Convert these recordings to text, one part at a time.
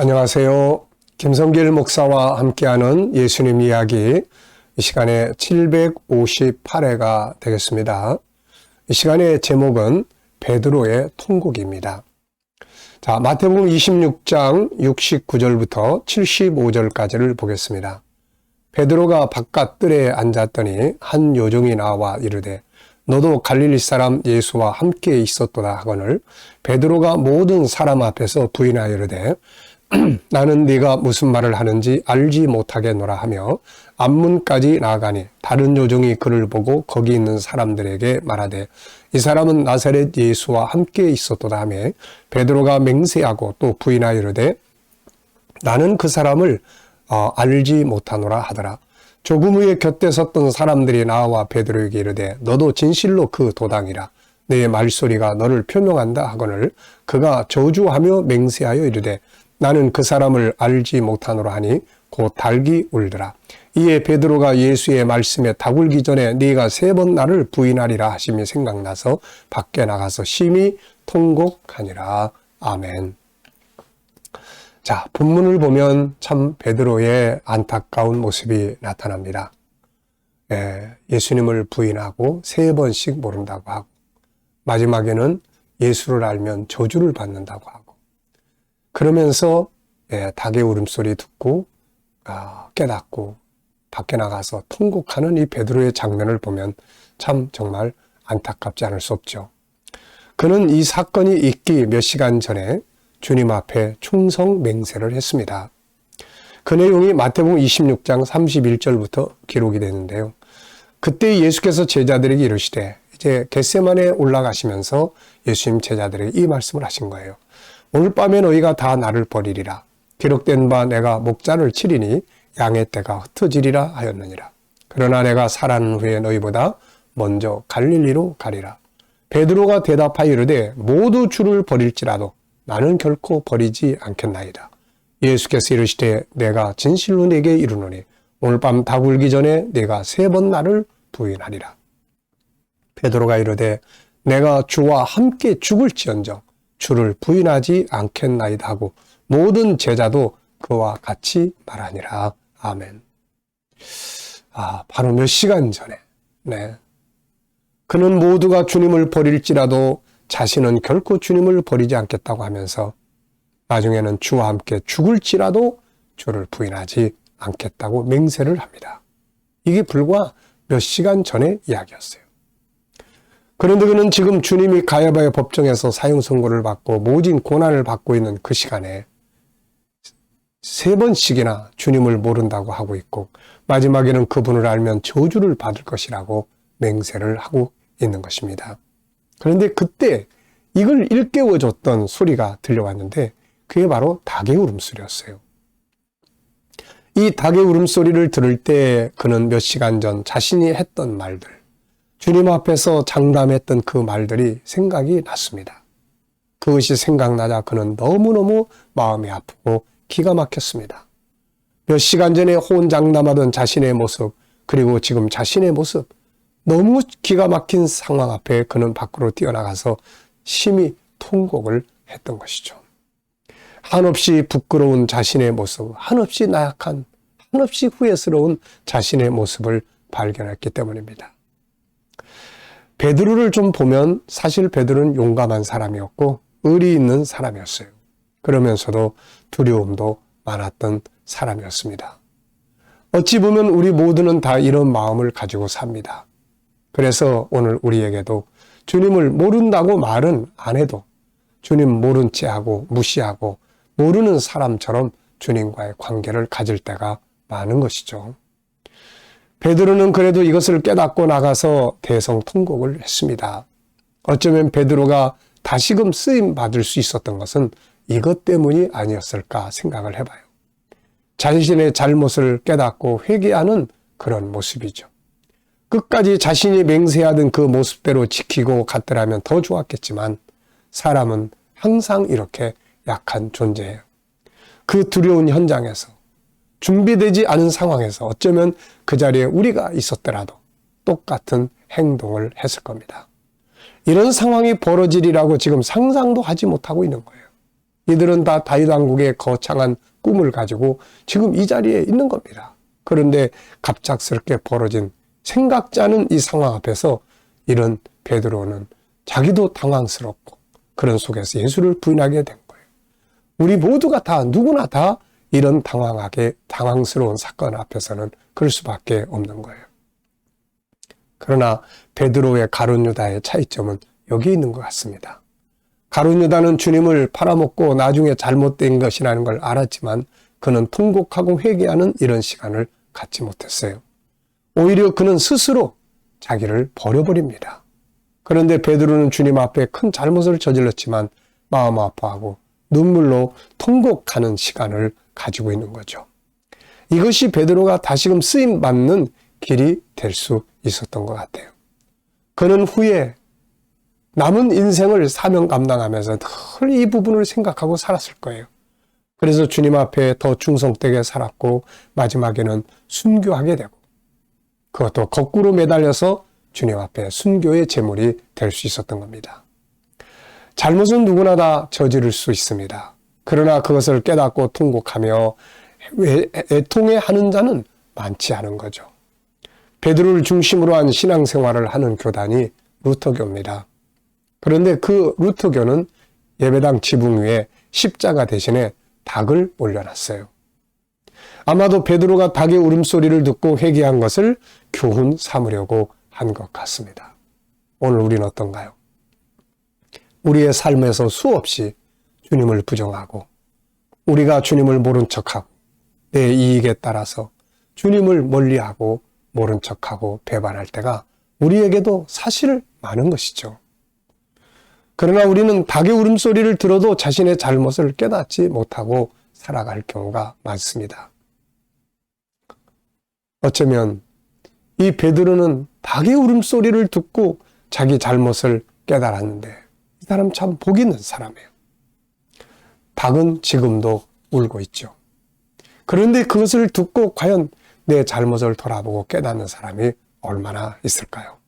안녕하세요. 김성길 목사와 함께하는 예수님 이야기, 이 시간에 758회가 되겠습니다. 이 시간의 제목은 베드로의 통곡입니다. 자, 마태복음 26장 69절부터 75절까지를 보겠습니다. 베드로가 바깥 뜰에 앉았더니 한 요종이 나와 이르되 너도 갈릴리 사람 예수와 함께 있었도다 하거늘 베드로가 모든 사람 앞에서 부인하여 이르되 나는 네가 무슨 말을 하는지 알지 못하겠노라 하며 앞문까지 나아가니 다른 요종이 그를 보고 거기 있는 사람들에게 말하되 이 사람은 나사렛 예수와 함께 있었도다 하며 베드로가 맹세하고 또 부인하여 이르되 나는 그 사람을 알지 못하노라 하더라. 조금 후에 곁에 섰던 사람들이 나와 베드로에게 이르되 너도 진실로 그 도당이라 내 말소리가 너를 표명한다 하거늘 그가 저주하며 맹세하여 이르되 나는 그 사람을 알지 못하노라 하니 곧 닭이 울더라. 이에 베드로가 예수의 말씀에 닭 울기 전에 네가 3번 나를 부인하리라 하심이 생각나서 밖에 나가서 심히 통곡하니라. 아멘. 자, 본문을 보면 참 베드로의 안타까운 모습이 나타납니다. 예수님을 부인하고 3번씩 모른다고 하고 마지막에는 예수를 알면 저주를 받는다고 하고 그러면서 닭의 울음소리 듣고 깨닫고 밖에 나가서 통곡하는 이 베드로의 장면을 보면 참 정말 안타깝지 않을 수 없죠. 그는 이 사건이 있기 몇 시간 전에 주님 앞에 충성 맹세를 했습니다. 그 내용이 마태복음 26장 31절부터 기록이 되는데요. 그때 예수께서 제자들에게 이르시되 이제 겟세마네에 올라가시면서 예수님 제자들에게 이 말씀을 하신 거예요. 오늘 밤에 너희가 다 나를 버리리라. 기록된 바 내가 목자를 치리니 양의 떼가 흩어지리라 하였느니라. 그러나 내가 살아난 후에 너희보다 먼저 갈릴리로 가리라. 베드로가 대답하여 이르되 모두 주를 버릴지라도 나는 결코 버리지 않겠나이다. 예수께서 이르시되 내가 진실로 네게 이르노니 오늘 밤 닭 울기 전에 네가 3번 나를 부인하리라. 베드로가 이르되 내가 주와 함께 죽을지언정 주를 부인하지 않겠나이다 하고 모든 제자도 그와 같이 말하니라. 아멘. 바로 몇 시간 전에 그는 모두가 주님을 버릴지라도 자신은 결코 주님을 버리지 않겠다고 하면서 나중에는 주와 함께 죽을지라도 주를 부인하지 않겠다고 맹세를 합니다. 이게 불과 몇 시간 전의 이야기였어요. 그런데 그는 지금 주님이 가야바의 법정에서 사형 선고를 받고 모진 고난을 받고 있는 그 시간에 3번씩이나 주님을 모른다고 하고 있고 마지막에는 그분을 알면 저주를 받을 것이라고 맹세를 하고 있는 것입니다. 그런데 그때 이걸 일깨워줬던 소리가 들려왔는데 그게 바로 닭의 울음소리였어요. 이 닭의 울음소리를 들을 때 그는 몇 시간 전 자신이 했던 말들 주님 앞에서 장담했던 그 말들이 생각이 났습니다. 그것이 생각나자 그는 너무너무 마음이 아프고 기가 막혔습니다. 몇 시간 전에 호언장담하던 자신의 모습 그리고 지금 자신의 모습 너무 기가 막힌 상황 앞에 그는 밖으로 뛰어나가서 심히 통곡을 했던 것이죠. 한없이 부끄러운 자신의 모습, 한없이 나약한, 한없이 후회스러운 자신의 모습을 발견했기 때문입니다. 베드로를 좀 보면 사실 베드로는 용감한 사람이었고 의리 있는 사람이었어요. 그러면서도 두려움도 많았던 사람이었습니다. 어찌 보면 우리 모두는 다 이런 마음을 가지고 삽니다. 그래서 오늘 우리에게도 주님을 모른다고 말은 안 해도 주님 모른 채 하고 무시하고 모르는 사람처럼 주님과의 관계를 가질 때가 많은 것이죠. 베드로는 그래도 이것을 깨닫고 나가서 대성통곡을 했습니다. 어쩌면 베드로가 다시금 쓰임 받을 수 있었던 것은 이것 때문이 아니었을까 생각을 해봐요. 자신의 잘못을 깨닫고 회개하는 그런 모습이죠. 끝까지 자신이 맹세하던 그 모습대로 지키고 갔더라면 더 좋았겠지만 사람은 항상 이렇게 약한 존재예요. 그 두려운 현장에서 준비되지 않은 상황에서 어쩌면 그 자리에 우리가 있었더라도 똑같은 행동을 했을 겁니다. 이런 상황이 벌어지리라고 지금 상상도 하지 못하고 있는 거예요. 이들은 다 다윗 왕국의 거창한 꿈을 가지고 지금 이 자리에 있는 겁니다. 그런데 갑작스럽게 벌어진 생각지 않은 이 상황 앞에서 이런 베드로는 자기도 당황스럽고 그런 속에서 예수를 부인하게 된 거예요. 우리 모두가 다 누구나 다 이런 당황스러운 사건 앞에서는 그럴 수밖에 없는 거예요. 그러나 베드로의 가룟 유다의 차이점은 여기 있는 것 같습니다. 가룟 유다는 주님을 팔아먹고 나중에 잘못된 것이라는 걸 알았지만 그는 통곡하고 회개하는 이런 시간을 갖지 못했어요. 오히려 그는 스스로 자기를 버려버립니다. 그런데 베드로는 주님 앞에 큰 잘못을 저질렀지만 마음 아파하고 눈물로 통곡하는 시간을 가지고 있는 거죠. 이것이 베드로가 다시금 쓰임받는 길이 될 수 있었던 것 같아요. 그는 후에 남은 인생을 사명 감당하면서 늘 이 부분을 생각하고 살았을 거예요. 그래서 주님 앞에 더 충성되게 살았고 마지막에는 순교하게 되고 그것도 거꾸로 매달려서 주님 앞에 순교의 제물이 될 수 있었던 겁니다. 잘못은 누구나 다 저지를 수 있습니다. 그러나 그것을 깨닫고 통곡하며 애통해하는 자는 많지 않은 거죠. 베드로를 중심으로 한 신앙생활을 하는 교단이 루터교입니다. 그런데 그 루터교는 예배당 지붕 위에 십자가 대신에 닭을 올려놨어요. 아마도 베드로가 닭의 울음소리를 듣고 회개한 것을 교훈 삼으려고 한 것 같습니다. 오늘 우리는 어떤가요? 우리의 삶에서 수없이 주님을 부정하고 우리가 주님을 모른 척하고 내 이익에 따라서 주님을 멀리하고 모른 척하고 배반할 때가 우리에게도 사실 많은 것이죠. 그러나 우리는 닭의 울음소리를 들어도 자신의 잘못을 깨닫지 못하고 살아갈 경우가 많습니다. 어쩌면 이 베드로는 닭의 울음소리를 듣고 자기 잘못을 깨달았는데 이 사람 참 복 있는 사람이에요. 닭은 지금도 울고 있죠. 그런데 그것을 듣고 과연 내 잘못을 돌아보고 깨닫는 사람이 얼마나 있을까요?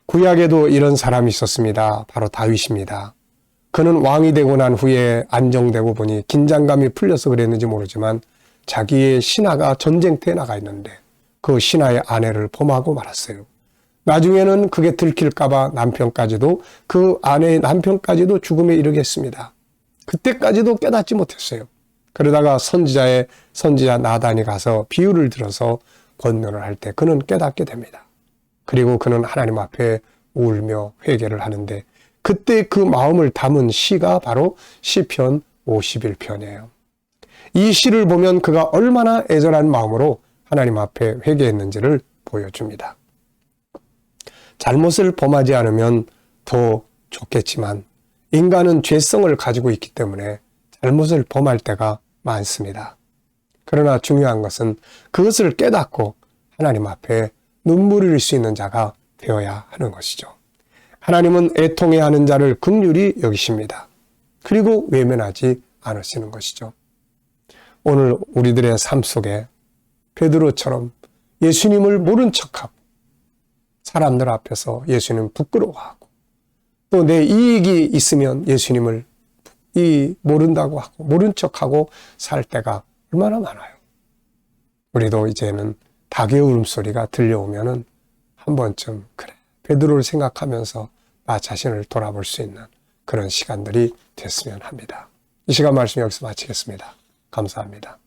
구약에도 이런 사람이 있었습니다. 바로 다윗입니다. 그는 왕이 되고 난 후에 안정되고 보니 긴장감이 풀려서 그랬는지 모르지만 자기의 신하가 전쟁터에 나가 있는데 그 신하의 아내를 범하고 말았어요. 나중에는 그게 들킬까봐 그 아내의 남편까지도 죽음에 이르겠습니다. 그때까지도 깨닫지 못했어요. 그러다가 선지자 나단이 가서 비유를 들어서 권면을 할 때 그는 깨닫게 됩니다. 그리고 그는 하나님 앞에 울며 회개를 하는데 그때 그 마음을 담은 시가 바로 시편 51편이에요. 이 시를 보면 그가 얼마나 애절한 마음으로 하나님 앞에 회개했는지를 보여줍니다. 잘못을 범하지 않으면 더 좋겠지만 인간은 죄성을 가지고 있기 때문에 잘못을 범할 때가 많습니다. 그러나 중요한 것은 그것을 깨닫고 하나님 앞에 눈물 흘릴 수 있는 자가 되어야 하는 것이죠. 하나님은 애통해하는 자를 긍휼히 여기십니다. 그리고 외면하지 않으시는 것이죠. 오늘 우리들의 삶 속에 베드로처럼 예수님을 모른 척하고 사람들 앞에서 예수님 부끄러워하고 또 내 이익이 있으면 예수님을 모른다고 하고 모른 척하고 살 때가 얼마나 많아요. 우리도 이제는 닭의 울음소리가 들려오면은 한 번쯤 그래 베드로를 생각하면서 나 자신을 돌아볼 수 있는 그런 시간들이 됐으면 합니다. 이 시간 말씀 여기서 마치겠습니다. 감사합니다.